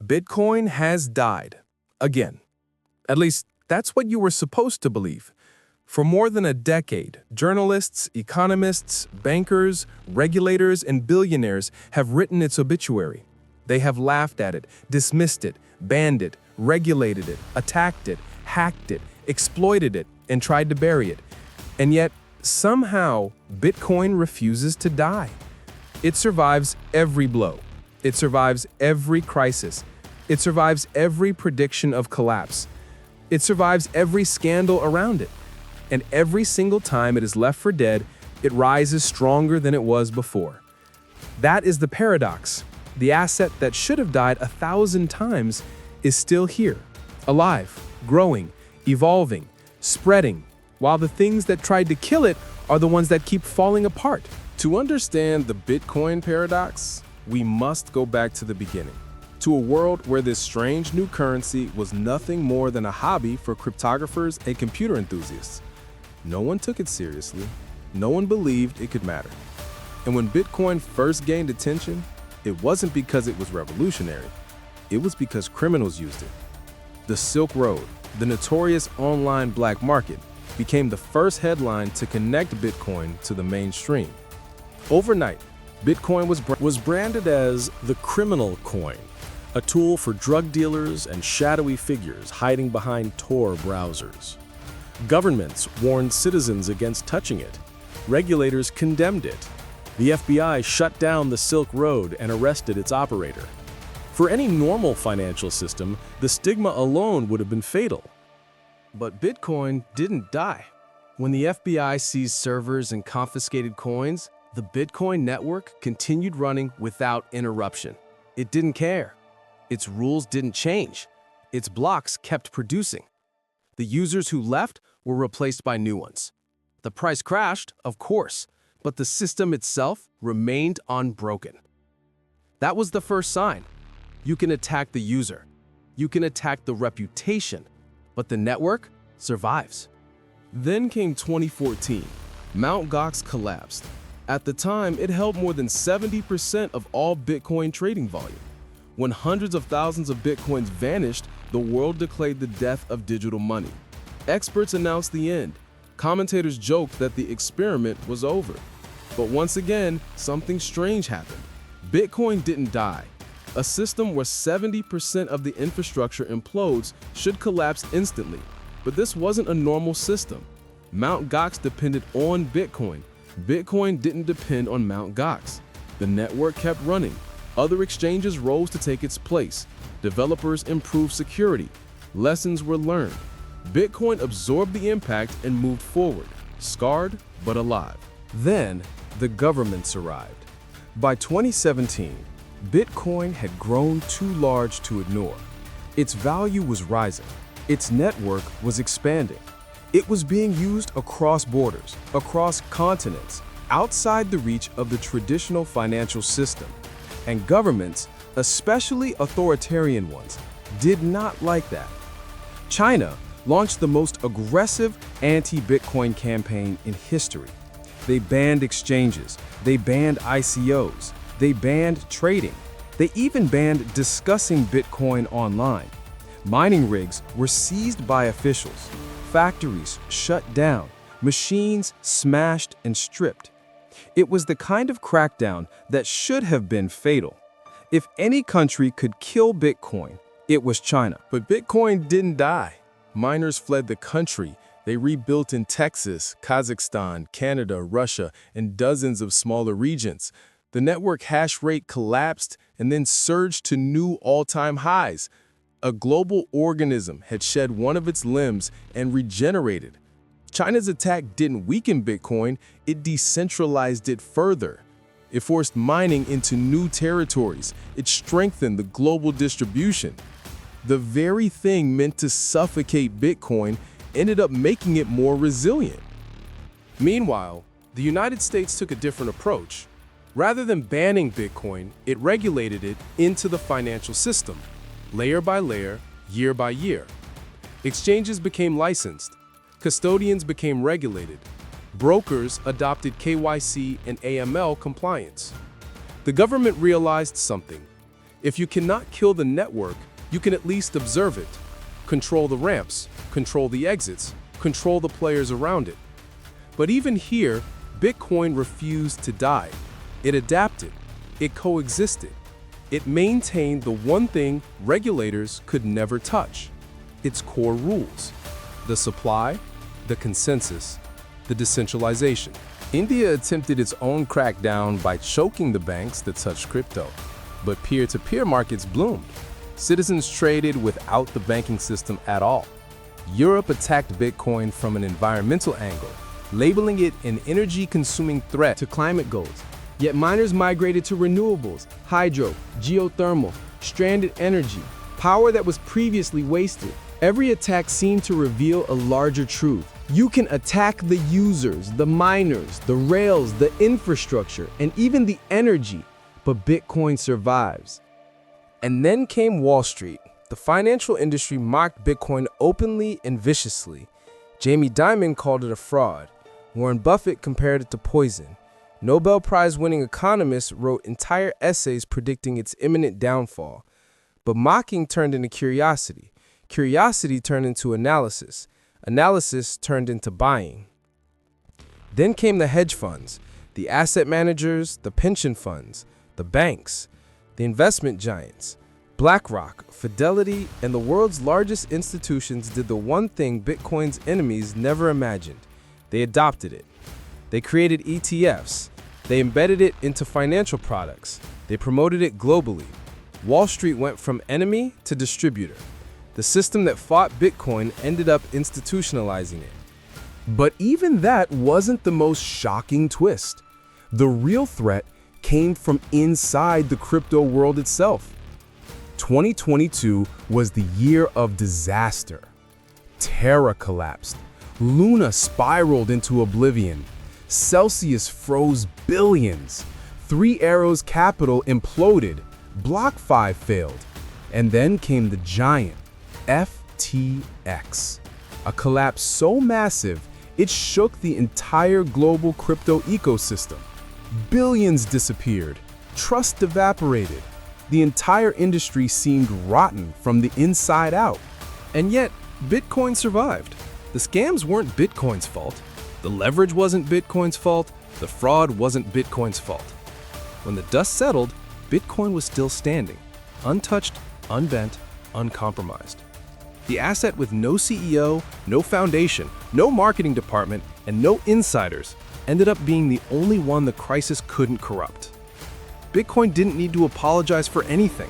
Bitcoin has died. Again. At least, that's what you were supposed to believe. For more than a decade, journalists, economists, bankers, regulators, and billionaires have written its obituary. They have laughed at it, dismissed it, banned it, regulated it, attacked it, hacked it, exploited it, and tried to bury it. And yet, somehow, Bitcoin refuses to die. It survives every blow. It survives every crisis. It survives every prediction of collapse. It survives every scandal around it. And every single time it is left for dead, it rises stronger than it was before. That is the paradox. The asset that should have died 1,000 times is still here, alive, growing, evolving, spreading, while the things that tried to kill it are the ones that keep falling apart. To understand the Bitcoin paradox, we must go back to the beginning, to a world where this strange new currency was nothing more than a hobby for cryptographers and computer enthusiasts. No one took it seriously. No one believed it could matter. And when Bitcoin first gained attention, it wasn't because it was revolutionary. It was because criminals used it. The Silk Road, the notorious online black market, became the first headline to connect Bitcoin to the mainstream. Overnight, Bitcoin was branded as the criminal coin, a tool for drug dealers and shadowy figures hiding behind Tor browsers. Governments warned citizens against touching it. Regulators condemned it. The FBI shut down the Silk Road and arrested its operator. For any normal financial system, the stigma alone would have been fatal. But Bitcoin didn't die. When the FBI seized servers and confiscated coins, the Bitcoin network continued running without interruption. It didn't care. Its rules didn't change. Its blocks kept producing. The users who left were replaced by new ones. The price crashed, of course, but the system itself remained unbroken. That was the first sign. You can attack the user. You can attack the reputation, but the network survives. Then came 2014. Mt. Gox collapsed. At the time, it held more than 70% of all Bitcoin trading volume. When hundreds of thousands of Bitcoins vanished, the world declared the death of digital money. Experts announced the end. Commentators joked that the experiment was over. But once again, something strange happened. Bitcoin didn't die. A system where 70% of the infrastructure implodes should collapse instantly. But this wasn't a normal system. Mt. Gox depended on Bitcoin. Bitcoin didn't depend on Mt. Gox. The network kept running. Other exchanges rose to take its place. Developers improved security. Lessons were learned. Bitcoin absorbed the impact and moved forward, scarred but alive. Then, the governments arrived. By 2017, Bitcoin had grown too large to ignore. Its value was rising. Its network was expanding. It was being used across borders, across continents, outside the reach of the traditional financial system. And governments, especially authoritarian ones, did not like that. China launched the most aggressive anti-Bitcoin campaign in history. They banned exchanges, they banned ICOs, they banned trading, they even banned discussing Bitcoin online. Mining rigs were seized by officials, factories shut down, machines smashed and stripped. It was the kind of crackdown that should have been fatal. If any country could kill Bitcoin, it was China. But Bitcoin didn't die. Miners fled the country. They rebuilt in Texas, Kazakhstan, Canada, Russia, and dozens of smaller regions. The network hash rate collapsed and then surged to new all-time highs. A global organism had shed one of its limbs and regenerated. China's attack didn't weaken Bitcoin, it decentralized it further. It forced mining into new territories. It strengthened the global distribution. The very thing meant to suffocate Bitcoin ended up making it more resilient. Meanwhile, the United States took a different approach. Rather than banning Bitcoin, it regulated it into the financial system, layer by layer, year by year. Exchanges became licensed. Custodians became regulated. Brokers adopted KYC and AML compliance. The government realized something. If you cannot kill the network, you can at least observe it. Control the ramps, control the exits, control the players around it. But even here, Bitcoin refused to die. It adapted. It coexisted. It maintained the one thing regulators could never touch: its core rules. The supply, the consensus, the decentralization. India attempted its own crackdown by choking the banks that touched crypto. But peer-to-peer markets bloomed. Citizens traded without the banking system at all. Europe attacked Bitcoin from an environmental angle, labeling it an energy-consuming threat to climate goals. Yet miners migrated to renewables, hydro, geothermal, stranded energy, power that was previously wasted. Every attack seemed to reveal a larger truth. You can attack the users, the miners, the rails, the infrastructure, and even the energy, but Bitcoin survives. And then came Wall Street. The financial industry mocked Bitcoin openly and viciously. Jamie Dimon called it a fraud. Warren Buffett compared it to poison. Nobel Prize-winning economists wrote entire essays predicting its imminent downfall. But mocking turned into curiosity. Curiosity turned into analysis. Analysis turned into buying. Then came the hedge funds, the asset managers, the pension funds, the banks, the investment giants. BlackRock, Fidelity, and the world's largest institutions did the one thing Bitcoin's enemies never imagined. They adopted it. They created ETFs. They embedded it into financial products. They promoted it globally. Wall Street went from enemy to distributor. The system that fought Bitcoin ended up institutionalizing it. But even that wasn't the most shocking twist. The real threat came from inside the crypto world itself. 2022 was the year of disaster. Terra collapsed. Luna spiraled into oblivion. Celsius froze billions. Three Arrows Capital imploded. BlockFi failed. And then came the giant, FTX. A collapse so massive, it shook the entire global crypto ecosystem. Billions disappeared. Trust evaporated. The entire industry seemed rotten from the inside out. And yet, Bitcoin survived. The scams weren't Bitcoin's fault. The leverage wasn't Bitcoin's fault. The fraud wasn't Bitcoin's fault. When the dust settled, Bitcoin was still standing, untouched, unbent, uncompromised. The asset with no CEO, no foundation, no marketing department, and no insiders ended up being the only one the crisis couldn't corrupt. Bitcoin didn't need to apologize for anything.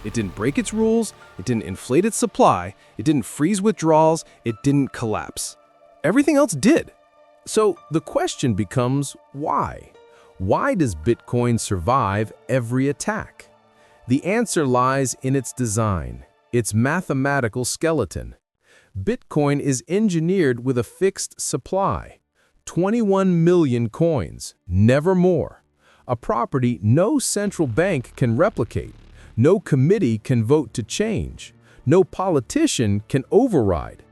It didn't break its rules, it didn't inflate its supply, it didn't freeze withdrawals, it didn't collapse. Everything else did. So the question becomes, why? Why does Bitcoin survive every attack? The answer lies in its design, its mathematical skeleton. Bitcoin is engineered with a fixed supply. 21 million coins, never more. A property no central bank can replicate. No committee can vote to change. No politician can override.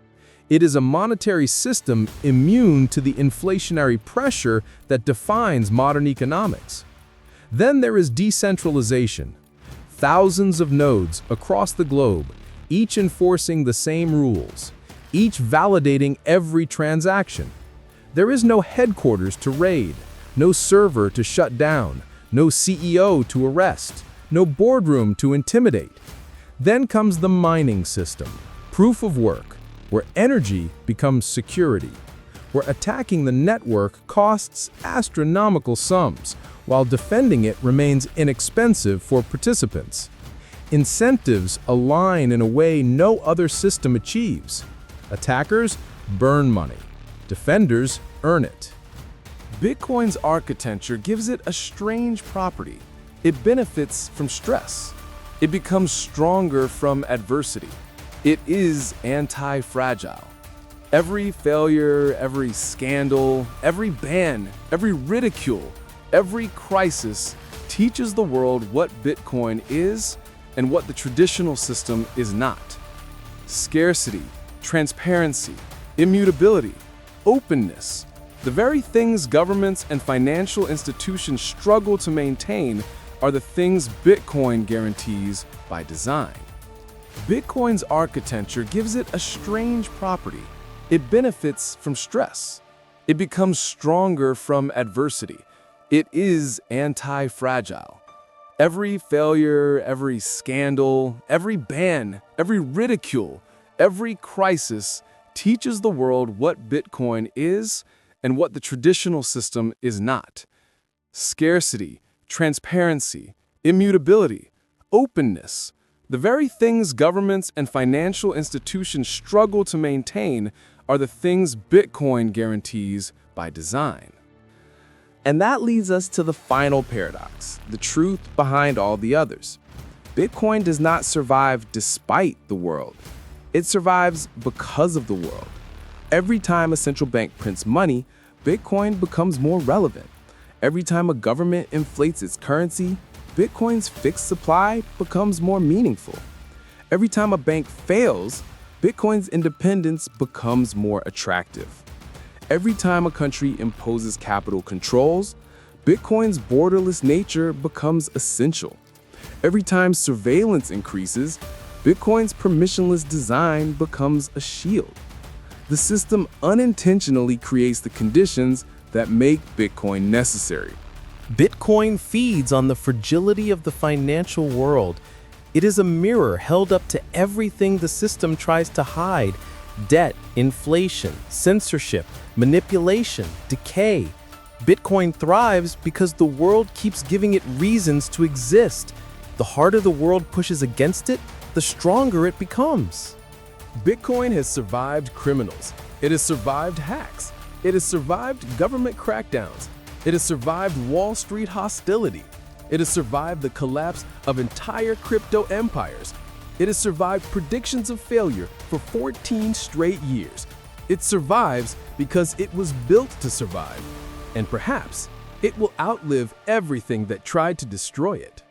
It is a monetary system immune to the inflationary pressure that defines modern economics. Then there is decentralization. Thousands of nodes across the globe, each enforcing the same rules, each validating every transaction. There is no headquarters to raid, no server to shut down, no CEO to arrest, no boardroom to intimidate. Then comes the mining system, proof of work, where energy becomes security, where attacking the network costs astronomical sums, while defending it remains inexpensive for participants. Incentives align in a way no other system achieves. Attackers burn money. Defenders earn it. Bitcoin's architecture gives it a strange property. It benefits from stress. It becomes stronger from adversity. It is anti-fragile. Every failure, every scandal, every ban, every ridicule, every crisis teaches the world what Bitcoin is and what the traditional system is not. Scarcity, transparency, immutability, openness, the very things governments and financial institutions struggle to maintain, are the things Bitcoin guarantees by design. Bitcoin's architecture gives it a strange property. It benefits from stress. It becomes stronger from adversity. It is anti-fragile. Every failure, every scandal, every ban, every ridicule, every crisis teaches the world what Bitcoin is and what the traditional system is not. Scarcity, transparency, immutability, openness, the very things governments and financial institutions struggle to maintain are the things Bitcoin guarantees by design. And that leads us to the final paradox, the truth behind all the others. Bitcoin does not survive despite the world. It survives because of the world. Every time a central bank prints money, Bitcoin becomes more relevant. Every time a government inflates its currency, Bitcoin's fixed supply becomes more meaningful. Every time a bank fails, Bitcoin's independence becomes more attractive. Every time a country imposes capital controls, Bitcoin's borderless nature becomes essential. Every time surveillance increases, Bitcoin's permissionless design becomes a shield. The system unintentionally creates the conditions that make Bitcoin necessary. Bitcoin feeds on the fragility of the financial world. It is a mirror held up to everything the system tries to hide: debt, inflation, censorship, manipulation, decay. Bitcoin thrives because the world keeps giving it reasons to exist. The harder the world pushes against it, the stronger it becomes. Bitcoin has survived criminals. It has survived hacks. It has survived government crackdowns. It has survived Wall Street hostility. It has survived the collapse of entire crypto empires. It has survived predictions of failure for 14 straight years. It survives because it was built to survive. And perhaps it will outlive everything that tried to destroy it.